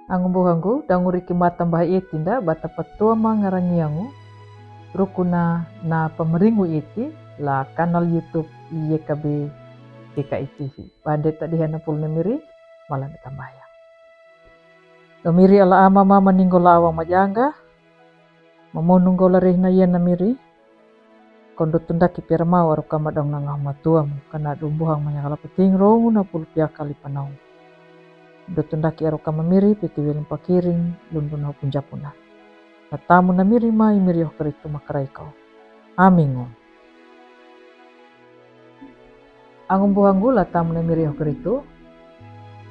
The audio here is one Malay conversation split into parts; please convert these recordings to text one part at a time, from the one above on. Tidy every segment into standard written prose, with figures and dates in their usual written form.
Angumbuhangu danguri kimata mbah itinda bata patua mangarangiangu rukuna na pemeringu iti la kanal YouTube YKB DKI TV. Pada tadihana pul nemiri malam tambaya. Domiri ala ama mama ninggola awang majanga mamonunggola rehna iya namiri kondo tundaki pirmau aru kamadang nangah matuamu kana dumbuhang manyakala peting rongu na pul piakali panau. Dotundaki aru kamamiri piti wiling pakiring lundun hau punjapuna. Natamu namiri ma imiri oh keritu makarai kau. Amingo. Angum buhanggu la tamu namiri oh keritu.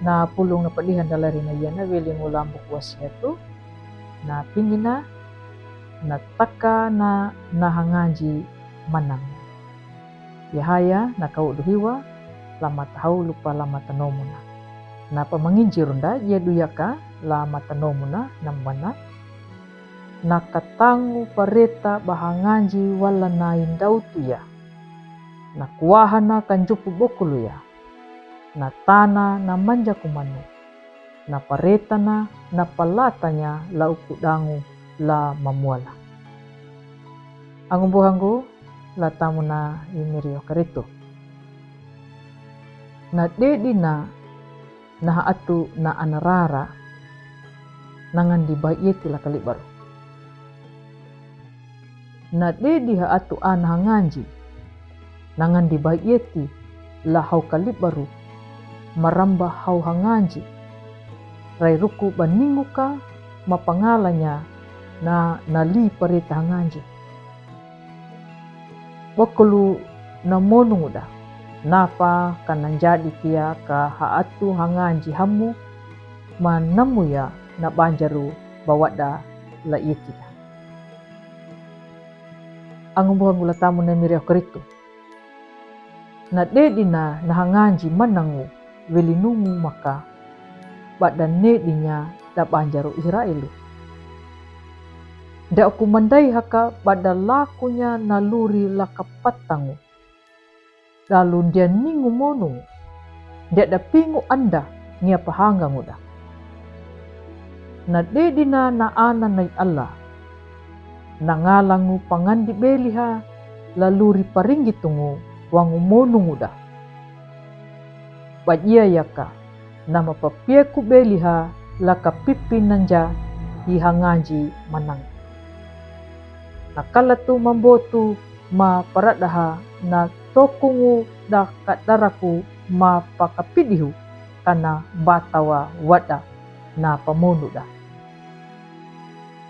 Na pulung na padihan dalari na yana wiling ulambuk wasiatu. Na pingina na taka na nahangaji manang. Yahaya na kau duhiwa lama tahau lupa lama tanomuna. Na pamanginjirunda ia duyaka lama tanomuna nambana. Na katangu pareta bahanganji wala na indau tuya. Na kuahana kanjupu bokulu ya. Na tana na manja kumanu. Na pareta na palatanya la ukudangu la mamuala. Angumbuhangu la tamu na imirio keritu. Na dedi na atu na anarara nangan dibayeti la kali baru. Na dedi atu anahanganji nangan dibayeti la hau kali baru maramba hau hanganji rai ruku baninguka mapangalanya na nali pareta hanganji. Wakulu na monunguda napa kanan jadi kia ka haatu hanganji hamu manamu ya na banjaru bawada la ietida. Angumbuhangu la tamu na miriau keritu. Na dedi na hanganji manangu welinungu maka badan nedinya da banjaru Israelu. Da aku mandai haka pada lakunya naluri lakapatangu. Lalu dia ningu monung. Dia da pingu anda ngia pahanga muda. Na dedina na ana nai Allah. Nangalangu pangandi beliha laluri paringgi tungu wangu monung muda. Bajia yaka nama papieku beliha laka pipi nanja ihangaji manang. Nakala tu mambotu ma paradaha na tokungu da kadaraku ma pakapidihu kana batawa wada na pamonuda.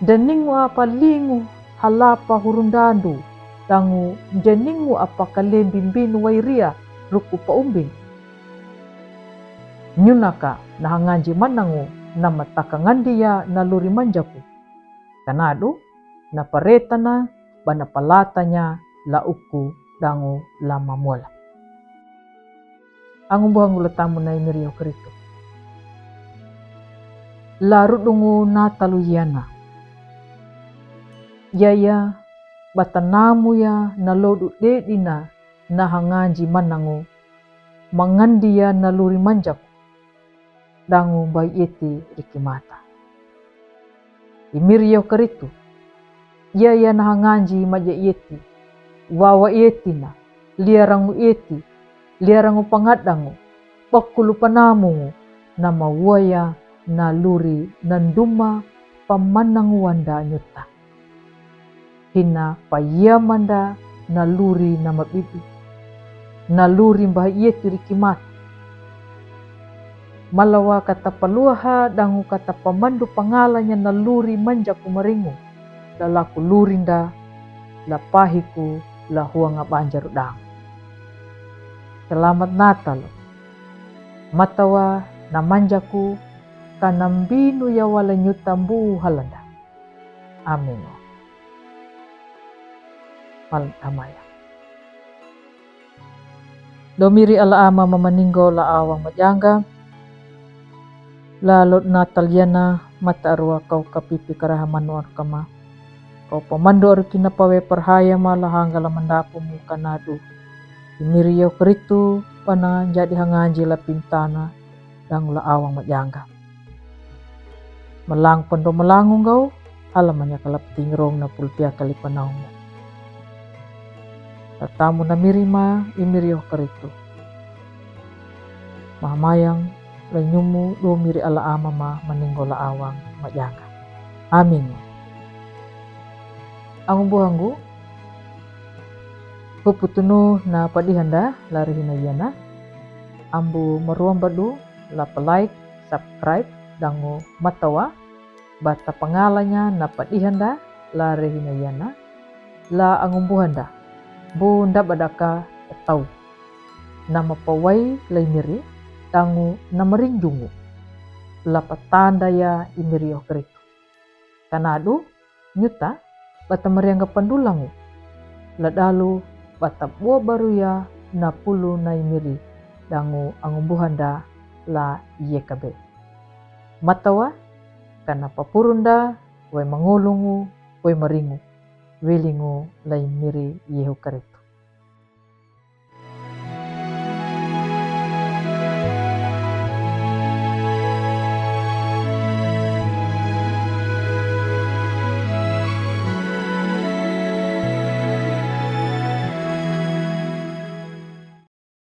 Deningu apa lingu halapa hurundandu dangu jeningu apa kalembimbinu wairia ruku paumbing. Nyunaka na hanganji manangu na matakangandia na luri manjaku. Kanadu na paretana bana palatanya la uku dangu lama mola. Angumbuhangu letamu na imirio keritu. La rudungu na taluyana. Yaya batanamu ya na lodu dedina na hanganji manangu mangandia na luri manjaku. Dangu bayeti rikimata. Imirio keritu. Yaya na hanganji maja ieti. Wawa etina. Liarangu eti. Liarangu pangadangu. Pakulu panamungu. Nama waya na luri nanduma pamanangu wanda nyuta. Hina payamanda na luri nama bibi. Na luri mbah ieti rikimata. Malawa kata paluaha dangu kata pamandu pangalanya na luri manja kumaringu. Dalaku lurinda la pahiku la huanga banjar dang. Selamat Natal. Matawa na manjaku kanambinu ya wala nyutambu halanda. Amin. Malam tamaya. Domiri ala ama mamaninggo la awang majanga. La lot Natal yana mata arua kau kapipi karahamanu arkama. Kau pamandu aru kinapawe perhaya malah hanggala mandapu muka nadu. Imirio keritu pana jadi hanganji la pintana dang la awang majangga. Melang pendo melangung kau, halamanya kalap tingrong na pulpia kali panau. Tatamu na mirima imirio karitu. Mahamayang lanyumu do miri ala ama ma maninggola awang majaga. Amin. Ang buhanggu puputunu na padihanda lari hinayana. Ambu meruam badu la like, subscribe dangu matawa bata pangalanya na padihanda lari hinayana la angumbuhanda bunda badaka tau nama pawai lai miri dangu namarinjungu la patanda ya imirio keritu kanadu nyuta bata meriangga pandulangu la dalu bata buah baru ya na pulu na imiri dangu angumbuhanda la yekabe matawa kana papurunda wai mangolungu wai maringu wilingu lai miri yehu karitu.